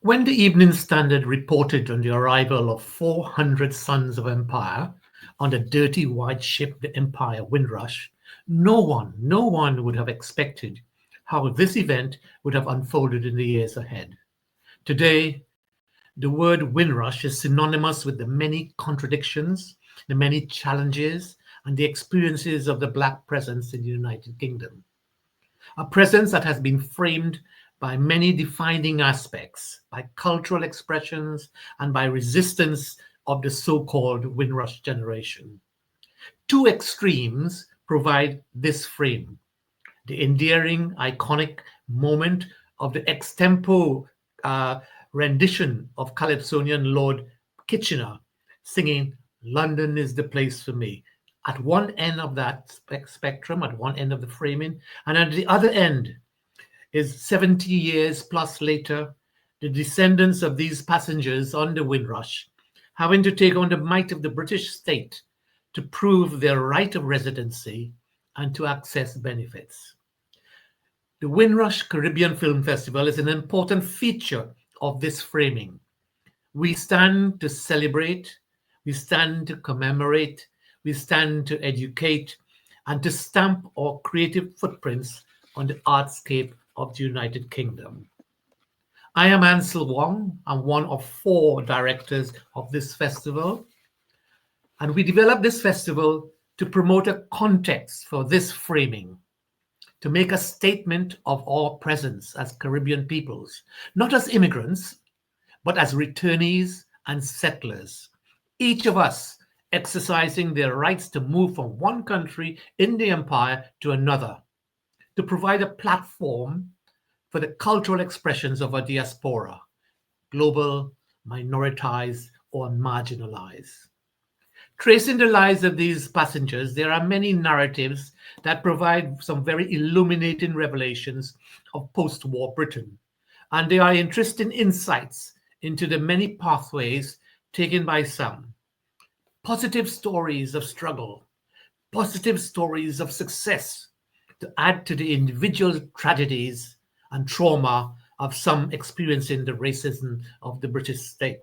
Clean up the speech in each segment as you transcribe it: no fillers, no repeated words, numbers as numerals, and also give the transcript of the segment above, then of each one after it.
When the Evening Standard reported on the arrival of 400 sons of empire on the dirty white ship, the Empire Windrush, no one would have expected how this event would have unfolded in the years ahead. Today, the word Windrush is synonymous with the many contradictions, the many challenges, and the experiences of the Black presence in the United Kingdom. A presence that has been framed by many defining aspects, by cultural expressions, and by resistance of the so-called Windrush generation. Two extremes provide this frame. The endearing, iconic moment of the extempo rendition of Calypsonian Lord Kitchener singing "London is the place for me" at one end of that spectrum, at one end of the framing, and at the other end is 70 years plus later, the descendants of these passengers on the Windrush having to take on the might of the British state to prove their right of residency and to access benefits. The Windrush Caribbean Film Festival is an important feature of this framing. We stand to celebrate, we stand to commemorate, we stand to educate, and to stamp our creative footprints on the artscape of the United Kingdom. I am Ansel Wong. I'm one of 4 directors of this festival. And we developed this festival to promote a context for this framing, to make a statement of our presence as Caribbean peoples, not as immigrants, but as returnees and settlers, each of us exercising their rights to move from one country in the empire to another, to provide a platform for the cultural expressions of our diaspora, global, minoritized, or marginalized. Tracing the lives of these passengers, there are many narratives that provide some very illuminating revelations of post-war Britain, and they are interesting insights into the many pathways taken by some. Positive stories of struggle, positive stories of success, to add to the individual tragedies and trauma of some experiencing the racism of the British state.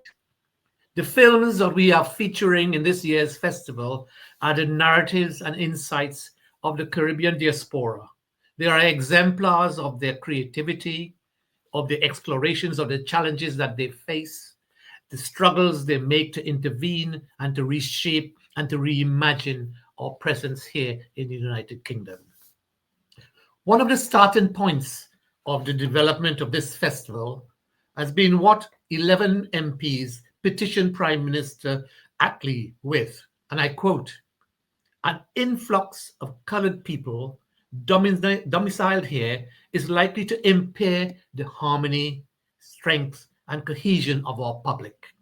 The films that we are featuring in this year's festival are the narratives and insights of the Caribbean diaspora. They are exemplars of their creativity, of the explorations of the challenges that they face, the struggles they make to intervene and to reshape and to reimagine our presence here in the United Kingdom. One of the starting points of the development of this festival has been what 11 MPs petitioned Prime Minister Attlee with, and I quote, "An influx of coloured people domiciled here is likely to impair the harmony, strength, and cohesion of our public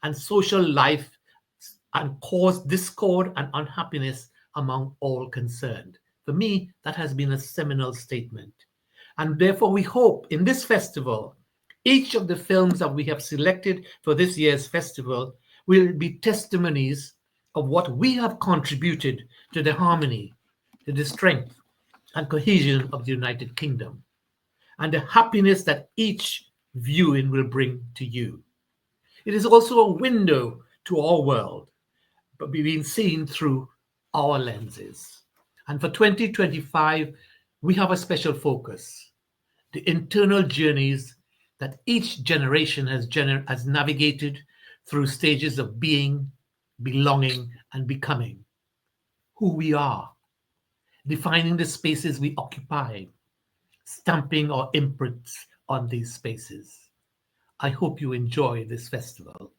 and social life and cause discord and unhappiness among all concerned." For me, that has been a seminal statement. And therefore, we hope in this festival, each of the films that we have selected for this year's festival will be testimonies of what we have contributed to the harmony, to the strength and cohesion of the United Kingdom, and the happiness that each viewing will bring to you. It is also a window to our world, but being seen through our lenses. And for 2025, we have a special focus: the internal journeys that each generation has navigated through stages of being, belonging, and becoming. Who we are, defining the spaces we occupy, stamping our imprints on these spaces. I hope you enjoy this festival.